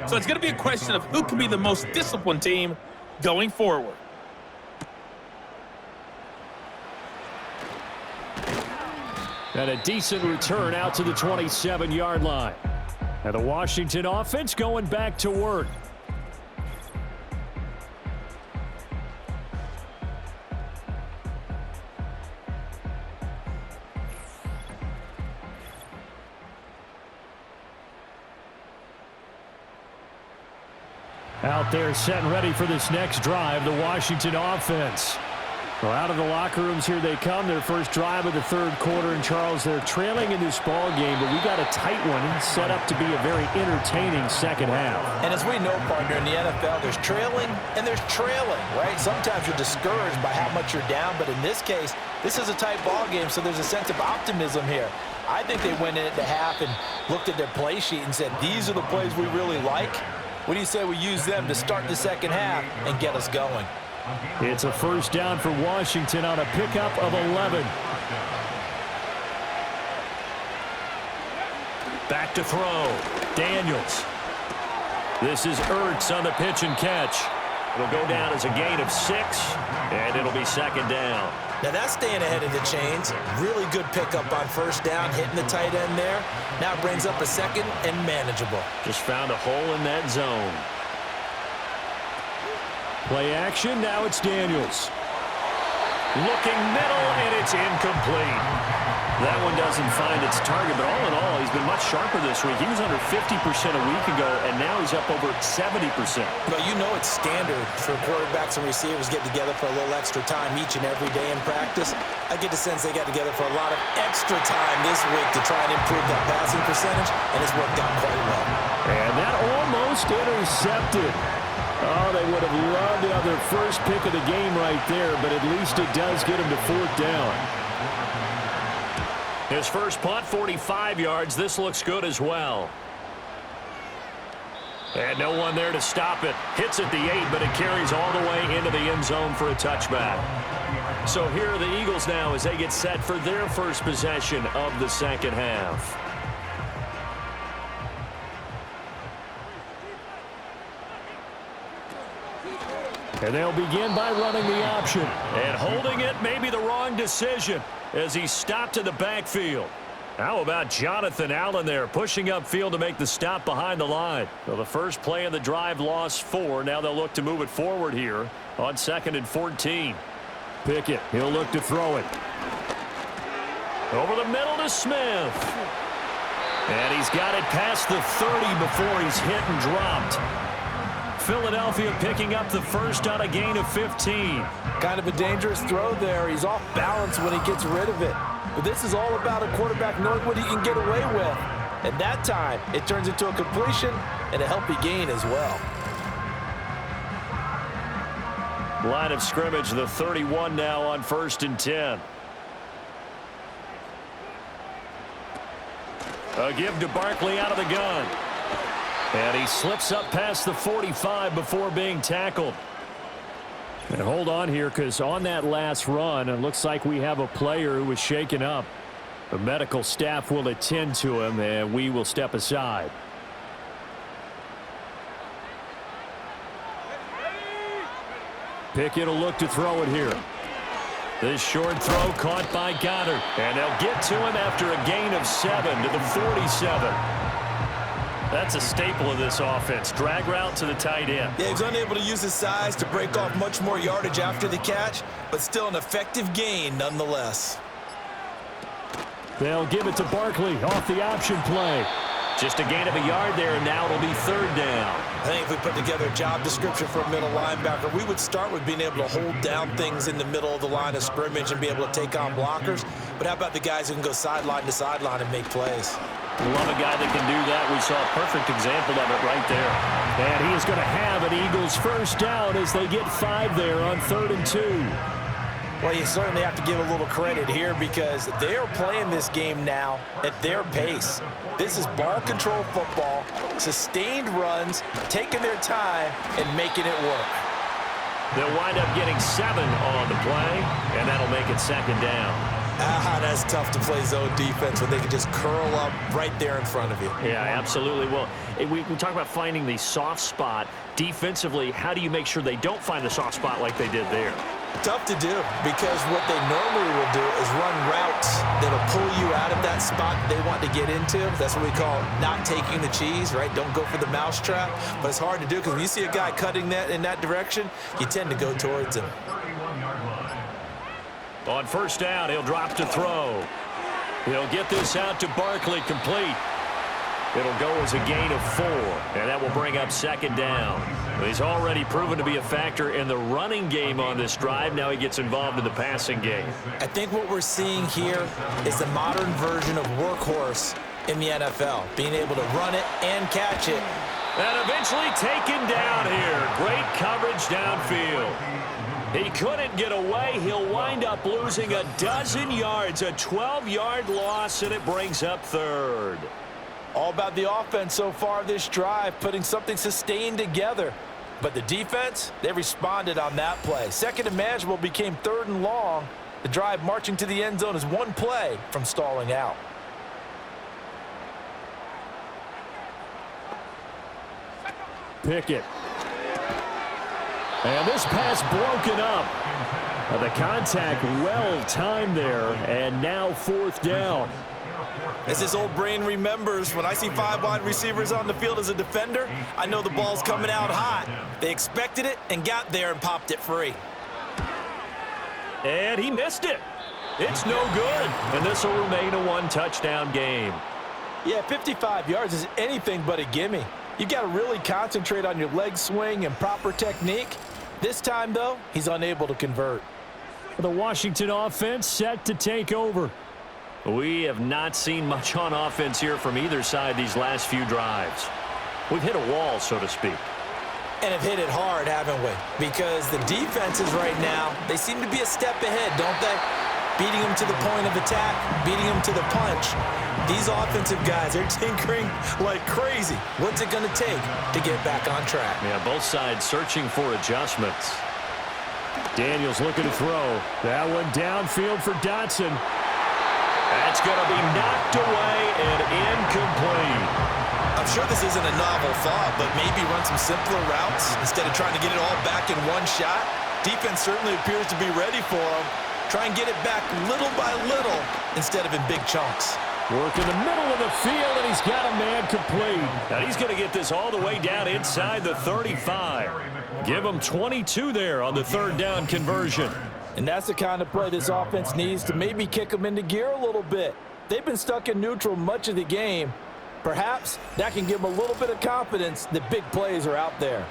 So it's going to be a question of who can be the most disciplined team going forward. And a decent return out to the 27-yard line. And the Washington offense going back to work. Out there set and ready for this next drive, the Washington offense. Well, out of the locker rooms here they come. Their first drive of the third quarter. And, Charles, they're trailing in this ball game, but we got a tight one set up to be a very entertaining second half. And as we know, partner, in the NFL, there's trailing and there's trailing, right? Sometimes you're discouraged by how much you're down, but in this case, this is a tight ball game, so there's a sense of optimism here. I think they went in at the half and looked at their play sheet and said, these are the plays we really like. What do you say we use them to start the second half and get us going? It's a first down for Washington on a pickup of 11. Back to throw. Daniels. This is Ertz on the pitch and catch. It'll go down as a gain of 6, and it'll be second down. Now that's staying ahead of the chains. Really good pickup on first down, hitting the tight end there. Now it brings up a second and manageable. Just found a hole in that zone. Play action, now it's Daniels. Looking middle, and it's incomplete. That one doesn't find its target, but all in all, he's been much sharper this week. He was under 50% a week ago, and now he's up over 70%. But you know it's standard for quarterbacks and receivers get together for a little extra time each and every day in practice. I get the sense they got together for a lot of extra time this week to try and improve that passing percentage, and it's worked out quite well. And that almost intercepted. Oh, they would have loved to have their first pick of the game right there, but at least it does get them to fourth down. His first punt, 45 yards. This looks good as well. And no one there to stop it. Hits at the 8, but it carries all the way into the end zone for a touchback. So here are the Eagles now as they get set for their first possession of the second half. And they'll begin by running the option. And holding it may be the wrong decision as he stopped in the backfield. How about Jonathan Allen there pushing upfield to make the stop behind the line? Well, the first play of the drive lost 4. Now they'll look to move it forward here on 2nd and 14. Pickett, he'll look to throw it. Over the middle to Smith. And he's got it past the 30 before he's hit and dropped. Philadelphia picking up the first on a gain of 15. Kind of a dangerous throw there. He's off balance when he gets rid of it. But this is all about a quarterback knowing what he can get away with. And that time, it turns into a completion and a healthy gain as well. Line of scrimmage, the 31 now on 1st and 10. A give to Barkley out of the gun. And he slips up past the 45 before being tackled. And hold on here, because on that last run, it looks like we have a player who was shaken up. The medical staff will attend to him, and we will step aside. Pickett will look to throw it here. This short throw caught by Goddard. And they'll get to him after a gain of 7 to the 47. That's a staple of this offense. Drag route to the tight end. Yeah, he's unable to use his size to break off much more yardage after the catch, but still an effective gain nonetheless. They'll give it to Barkley off the option play. Just a gain of a yard there, and now it'll be 3rd down. I think if we put together a job description for a middle linebacker, we would start with being able to hold down things in the middle of the line of scrimmage and be able to take on blockers. But how about the guys who can go sideline to sideline and make plays? Love a guy that can do that. We saw a perfect example of it right there. And he is going to have an Eagles first down as they get 5 there on 3rd and 2. Well, you certainly have to give a little credit here because they are playing this game now at their pace. This is ball control football, sustained runs, taking their time, and making it work. They'll wind up getting 7 on the play, and that'll make it 2nd down. That's tough to play zone defense when they can just curl up right there in front of you. Yeah, absolutely. Well, we talk about finding the soft spot. Defensively, how do you make sure they don't find the soft spot like they did there? Tough to do, because what they normally will do is run routes that'll pull you out of that spot they want to get into. That's what we call not taking the cheese, right? Don't go for the mousetrap. But it's hard to do because when you see a guy cutting that in that direction, you tend to go towards him. On first down, he'll drop to throw. He'll get this out to Barkley, complete. It'll go as a gain of 4, and that will bring up second down. He's already proven to be a factor in the running game on this drive. Now he gets involved in the passing game. I think what we're seeing here is the modern version of workhorse in the NFL, being able to run it and catch it. And eventually taken down here. Great coverage downfield. He couldn't get away. He'll wind up losing a dozen yards, a 12-yard loss, and it brings up third. All about the offense so far this drive, putting something sustained together. But the defense, they responded on that play. Second and manageable became third and long. The drive marching to the end zone is one play from stalling out. Pickett. And this pass broken up. The contact well timed there, and now fourth down. As his old brain remembers, when I see 5 wide receivers on the field as a defender, I know the ball's coming out hot. They expected it and got there and popped it free. And he missed it. It's no good. And this will remain a one-touchdown game. Yeah, 55 yards is anything but a gimme. You got to really concentrate on your leg swing and proper technique. This time, though, he's unable to convert. The Washington offense set to take over. We have not seen much on offense here from either side these last few drives. We've hit a wall, so to speak. And have hit it hard, haven't we? Because the defenses right now, they seem to be a step ahead, don't they? Beating them to the point of attack, beating them to the punch. These offensive guys are tinkering like crazy. What's it going to take to get back on track? Yeah, both sides searching for adjustments. Daniels looking to throw. That one downfield for Dotson. That's going to be knocked away and incomplete. I'm sure this isn't a novel thought, but maybe run some simpler routes instead of trying to get it all back in one shot. Defense certainly appears to be ready for him. Try and get it back little by little instead of in big chunks. Work in the middle of the field, and he's got a man complete. Now he's going to get this all the way down inside the 35. Give him 22 there on the third down conversion. And that's the kind of play this offense needs to maybe kick them into gear a little bit. They've been stuck in neutral much of the game. Perhaps that can give them a little bit of confidence that big plays are out there.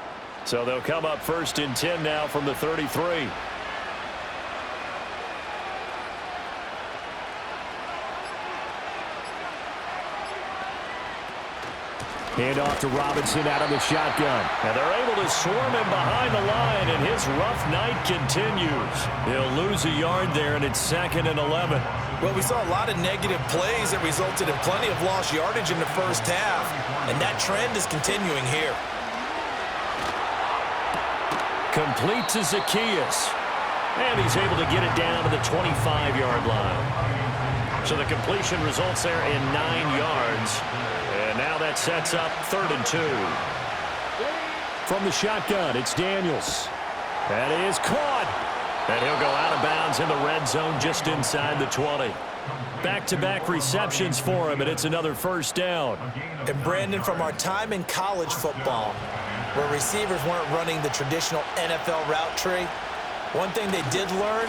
So they'll come up first and 10 now from the 33. Hand off to Robinson out of the shotgun. And they're able to swarm him behind the line, and his rough night continues. He'll lose a yard there, and it's 2nd and 11. Well, we saw a lot of negative plays that resulted in plenty of lost yardage in the first half, and that trend is continuing here. Complete to Zacchaeus. And he's able to get it down to the 25-yard line. So the completion results there in 9 yards. And now that sets up 3rd and 2. From the shotgun, it's Daniels. That is caught. And he'll go out of bounds in the red zone just inside the 20. Back-to-back receptions for him, and it's another first down. And Brandon, from our time in college football, where receivers weren't running the traditional NFL route tree, one thing they did learn,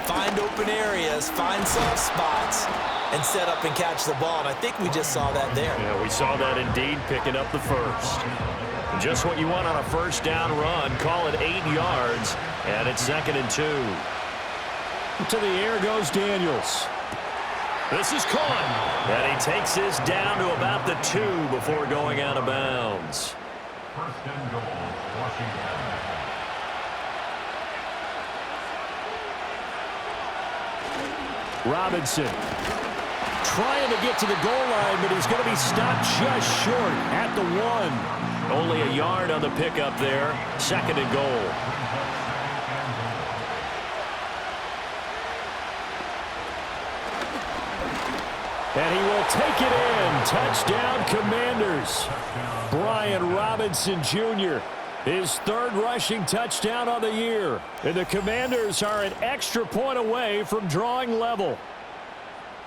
find open areas, find soft spots, and set up and catch the ball. And I think we just saw that there. Yeah, we saw that indeed, picking up the first. Just what you want on a first down run. Call it 8 yards, and it's 2nd and 2. To the air goes Daniels. This is caught. And he takes this down to about the 2 before going out of bounds. First and goal, Washington. Robinson trying to get to the goal line, but he's going to be stopped just short at the 1. Only a yard on the pickup there. 2nd and goal. And he will take it in. Touchdown, Commanders. Brian Robinson Jr., his third rushing touchdown on the year. And the Commanders are an extra point away from drawing level.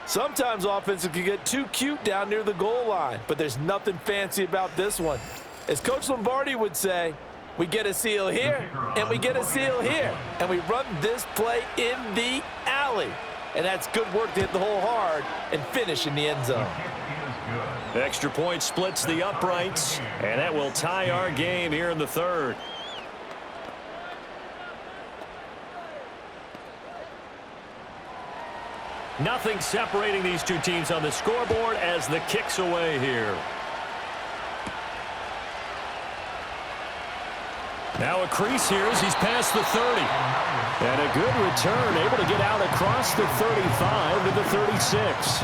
Sometimes offenses can get too cute down near the goal line, but there's nothing fancy about this one. As Coach Lombardi would say, we get a seal here, and we get a seal here, and we run this play in the alley. And that's good work to hit the hole hard and finish in the end zone. Extra point splits the uprights, and that will tie our game here in the third. Nothing separating these two teams on the scoreboard as the kick's away here. Now a crease here as he's past the 30. And a good return, able to get out across the 35 to the 36.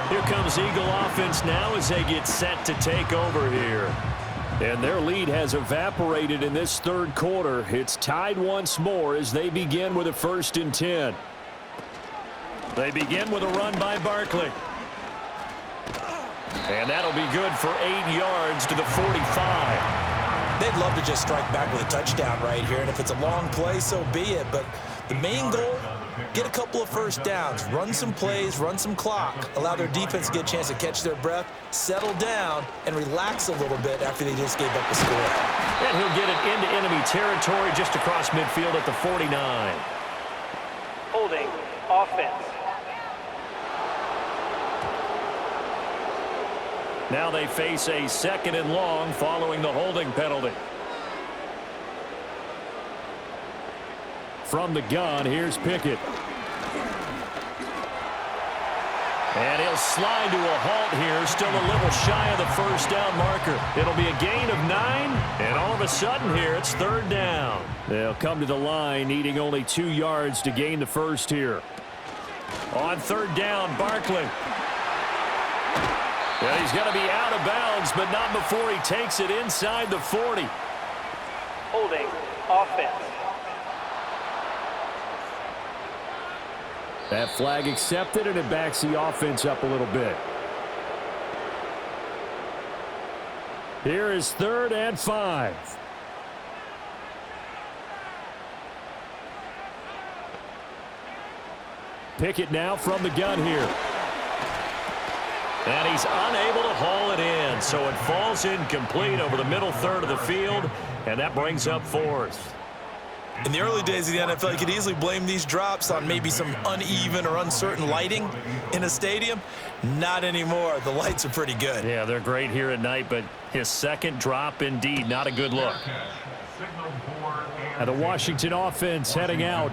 Here comes Eagle offense now as they get set to take over here. And their lead has evaporated in this third quarter. It's tied once more as they begin with a 1st and 10. They begin with a run by Barkley. And that'll be good for 8 yards to the 45. They'd love to just strike back with a touchdown right here, and if it's a long play, so be it. But the main goal, get a couple of first downs, run some plays, run some clock, allow their defense to get a chance to catch their breath, settle down, and relax a little bit after they just gave up the score. And he'll get it into enemy territory just across midfield at the 49. Holding offense. Now they face a 2nd and long following the holding penalty. From the gun, here's Pickett. And he'll slide to a halt here, still a little shy of the 1st down marker. It'll be a gain of 9, and all of a sudden here, it's 3rd down. They'll come to the line, needing only 2 yards to gain the 1st here. On 3rd down, Barkley. Yeah, he's going to be out of bounds, but not before he takes it inside the 40. Holding offense. That flag accepted, and it backs the offense up a little bit. Here is 3rd and 5. Pickett now from the gun here. And he's unable to haul it in, so it falls incomplete over the middle third of the field, and that brings up 4th. In the early days of the NFL, you could easily blame these drops on maybe some uneven or uncertain lighting in a stadium. Not anymore. The lights are pretty good. Yeah, they're great here at night, but his 2nd drop, indeed, not a good look. And the Washington offense heading out.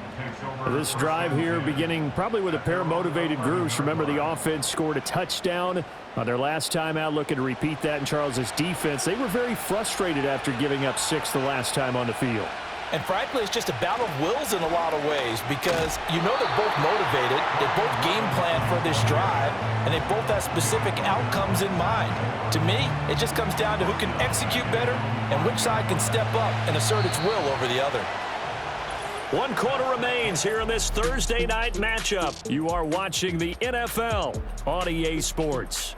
This drive here beginning probably with a pair of motivated groups. Remember, the offense scored a touchdown on their last time out, looking to repeat that in Charles's defense. They were very frustrated after giving up 6 the last time on the field. And frankly, it's just a battle of wills in a lot of ways because you know they're both motivated, they both game plan for this drive, and they both have specific outcomes in mind. To me, it just comes down to who can execute better and which side can step up and assert its will over the other. 1 quarter remains here in this Thursday night matchup. You are watching the NFL on EA Sports.